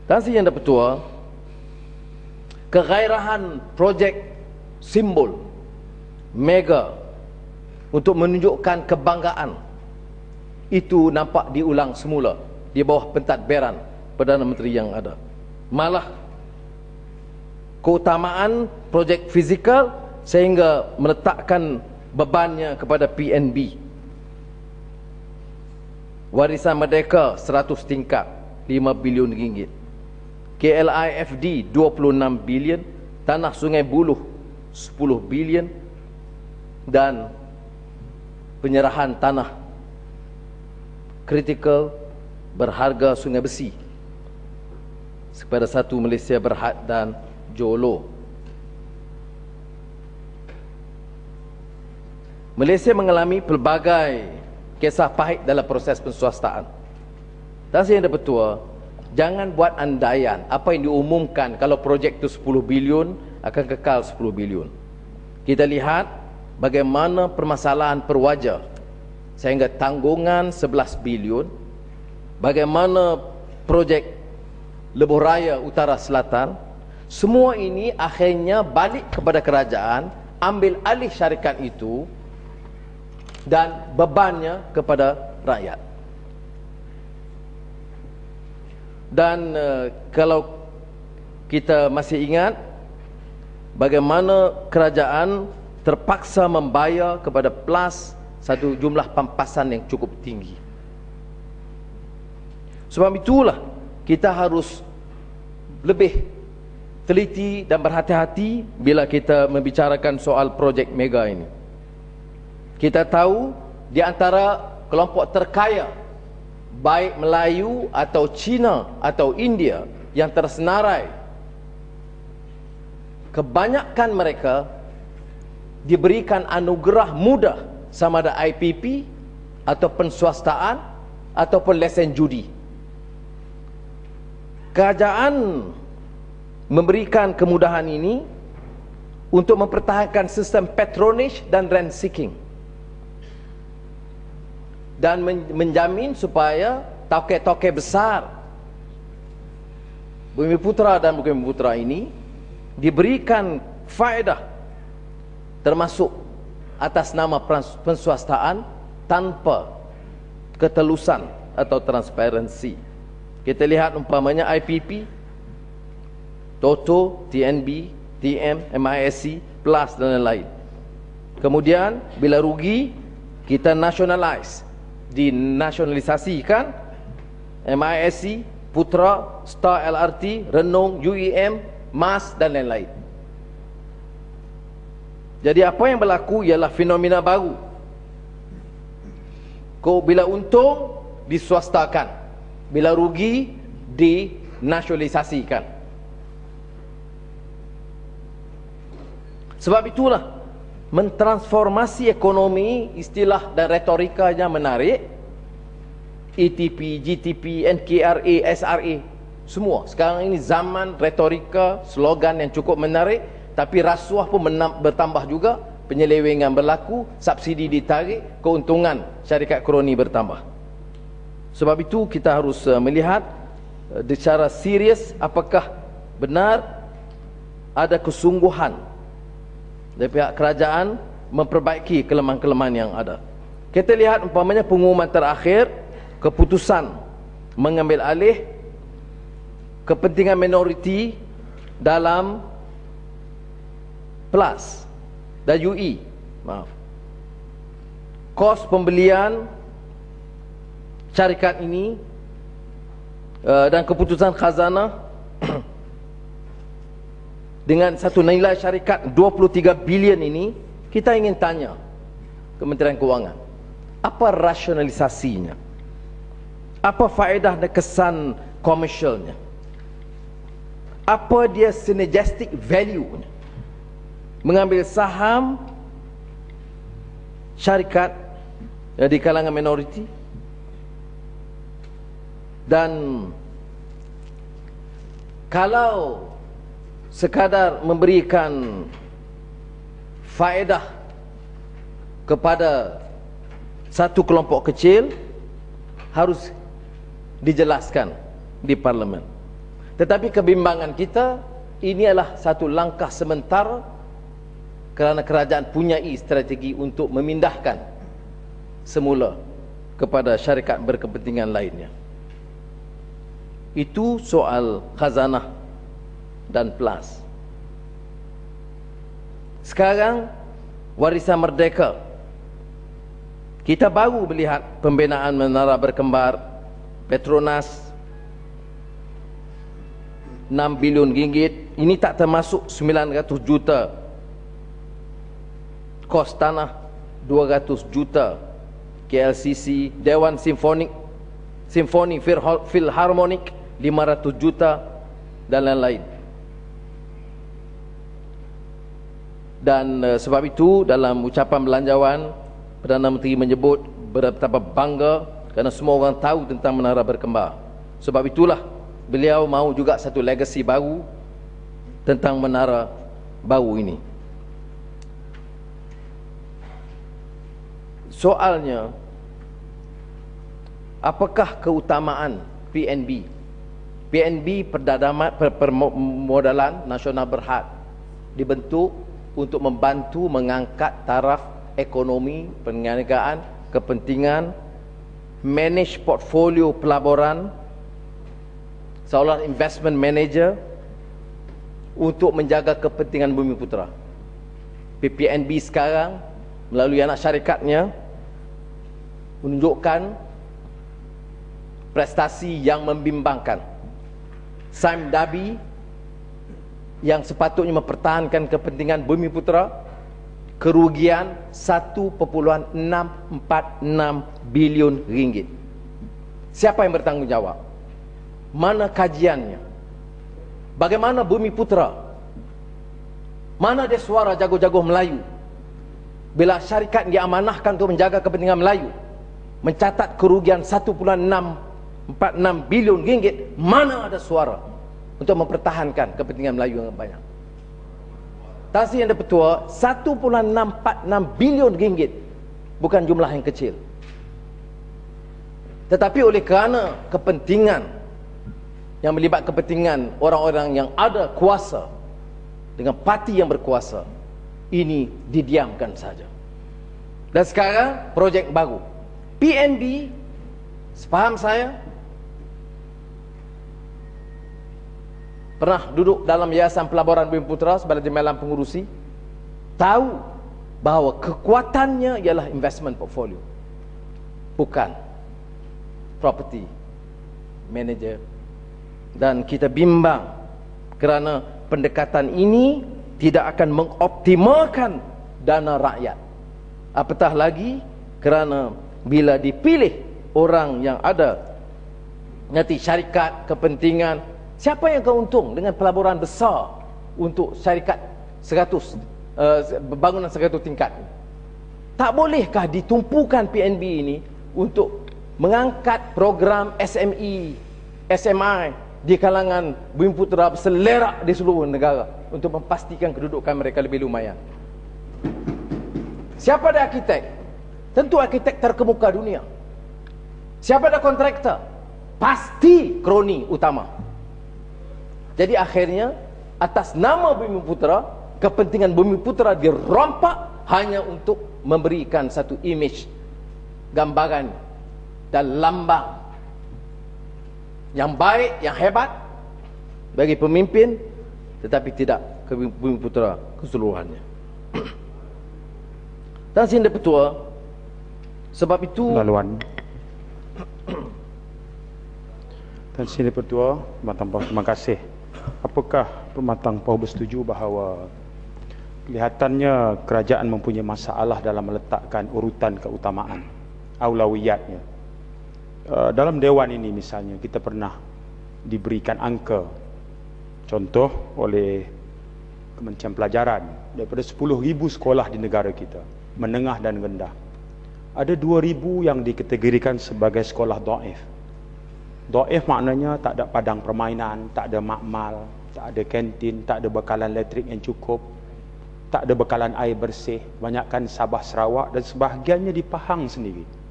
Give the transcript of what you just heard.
Dan Yang Pertua, kegairahan projek simbol mega untuk menunjukkan kebanggaan itu nampak diulang semula di bawah pentadbiran Perdana Menteri yang ada. Malah keutamaan projek fizikal sehingga meletakkan bebannya kepada PNB. Warisan Merdeka 100 tingkat 5 bilion ringgit. KLIFD 26 bilion, Tanah Sungai Buloh 10 bilion, dan penyerahan tanah kritikal berharga Sungai Besi kepada satu Malaysia Berhad dan Jolo. Malaysia mengalami pelbagai kisah pahit dalam proses penswastaan. Dan Yang Pertua, jangan buat andaian apa yang diumumkan kalau projek itu 10 bilion akan kekal 10 bilion. Kita lihat bagaimana permasalahan perwajah sehingga tanggungan 11 bilion, bagaimana projek Lebuh Raya Utara Selatan, semua ini akhirnya balik kepada kerajaan, ambil alih syarikat itu dan bebannya kepada rakyat. Dan kalau kita masih ingat bagaimana kerajaan terpaksa membayar kepada PLAS satu jumlah pampasan yang cukup tinggi. Sebab itulah kita harus lebih teliti dan berhati-hati bila kita membicarakan soal projek mega ini. Kita tahu di antara kelompok terkaya, baik Melayu atau Cina atau India yang tersenarai, kebanyakan mereka diberikan anugerah mudah sama ada IPP atau penswastaan ataupun lesen judi. Kerajaan memberikan kemudahan ini untuk mempertahankan sistem patronage dan rent seeking, dan menjamin supaya toke-toke besar Bumiputera dan Bumiputera ini diberikan faedah, termasuk atas nama penswastaan tanpa ketelusan atau transparansi. Kita lihat umpamanya IPP, Toto, TNB, TM, MISC, PLAS dan lain-lain. Kemudian bila rugi, kita nationalize, dinasionalisasikan MISC, Putra, Star LRT, Renung, UEM, MAS dan lain-lain. Jadi apa yang berlaku ialah fenomena baru. Bila untung diswastakan, bila rugi dinasionalisasikan. Sebab itulah mentransformasi ekonomi, istilah dan retorikanya menarik. ETP, GTP, NKRA, SRA, semua. Sekarang ini zaman retorika, slogan yang cukup menarik, tapi rasuah pun bertambah juga, penyelewengan berlaku, subsidi ditarik, keuntungan syarikat kroni bertambah. Sebab itu kita harus melihat secara serius apakah benar ada kesungguhan dari pihak kerajaan memperbaiki kelemahan-kelemahan yang ada. Kita lihat umpamanya pengumuman terakhir, keputusan mengambil alih kepentingan minoriti dalam PLAS dan UE. Kos pembelian syarikat ini dan keputusan khazanah dengan satu nilai syarikat 23 bilion ini, kita ingin tanya Kementerian Kewangan, apa rasionalisasinya? Apa faedah dan kesan komersialnya? Apa dia synergistic value-nya? Mengambil saham syarikat di kalangan minoriti dan kalau sekadar memberikan faedah kepada satu kelompok kecil, harus dijelaskan di parlimen. Tetapi kebimbangan kita, ini adalah satu langkah sementara kerana kerajaan punyai strategi untuk memindahkan semula kepada syarikat berkepentingan lainnya. Itu soal khazanah dan PLAS. Sekarang warisan merdeka. Kita baru melihat pembinaan menara berkembar Petronas 6 bilion ringgit. Ini tak termasuk 900 juta kos tanah, 200 juta KLCC, Dewan Simfoni Philharmonic 500 juta dan lain-lain. Dan sebab itu dalam ucapan belanjawan, Perdana Menteri menyebut betapa bangga kerana semua orang tahu tentang menara berkembar. Sebab itulah beliau mahu juga satu legasi baru tentang menara baru ini. Soalnya, apakah keutamaan PNB? PNB Permodalan Nasional Berhad dibentuk untuk membantu mengangkat taraf ekonomi, perniagaan, kepentingan, manage portfolio pelaburan, seolah investment manager untuk menjaga kepentingan Bumiputera. PNB sekarang melalui anak syarikatnya menunjukkan prestasi yang membimbangkan. Sime Darby yang sepatutnya mempertahankan kepentingan Bumiputera, kerugian 1.646 bilion ringgit. Siapa yang bertanggungjawab? Mana kajiannya? Bagaimana Bumiputera? Mana dia suara jago-jago Melayu? Bila syarikat diamanahkan untuk menjaga kepentingan Melayu, mencatat kerugian 1.646 bilion ringgit, mana ada suara untuk mempertahankan kepentingan Melayu yang banyak? Taksi yang Petua, 1.646 bilion ringgit bukan jumlah yang kecil. Tetapi oleh kerana kepentingan yang melibat kepentingan orang-orang yang ada kuasa dengan parti yang berkuasa, ini didiamkan saja. Dan sekarang projek baru PNB, sepaham saya, pernah duduk dalam Yayasan Pelaburan Bumiputera sebagai timbalan pengurusi, tahu bahawa kekuatannya ialah investment portfolio, bukan property manager. Dan kita bimbang kerana pendekatan ini tidak akan mengoptimalkan dana rakyat. Apatah lagi kerana bila dipilih orang yang ada nanti syarikat kepentingan, siapa yang keuntung dengan pelaburan besar untuk syarikat 100 bangunan 100 tingkat? Tak bolehkah ditumpukan PNB ini untuk mengangkat program SME, SMI di kalangan Bumiputera berselerak di seluruh negara untuk memastikan kedudukan mereka lebih lumayan? Siapa ada arkitek? Tentu arkitek terkemuka dunia. Siapa ada kontraktor? Pasti kroni utama. Jadi akhirnya atas nama Bumiputera, kepentingan Bumiputera dirompak hanya untuk memberikan satu image, gambaran dan lambang yang baik, yang hebat bagi pemimpin, tetapi tidak ke Bumiputera keseluruhannya. Dan Sindang Petua, sebab itu laluan dan Sindang Petua, Permatang Pau, terima kasih. Apakah Permatang Pau bersetuju bahawa kelihatannya kerajaan mempunyai masalah dalam meletakkan urutan keutamaan, aulawiyatnya? Dalam dewan ini misalnya kita pernah diberikan angka, contoh oleh Kementerian Pelajaran, daripada 10,000 sekolah di negara kita, menengah dan rendah, ada 2,000 yang dikategorikan sebagai sekolah dhaif. Dhaif maknanya tak ada padang permainan, tak ada makmal, tak ada kantin, tak ada bekalan elektrik yang cukup, tak ada bekalan air bersih, banyakkan Sabah Sarawak dan sebahagiannya di Pahang sendiri.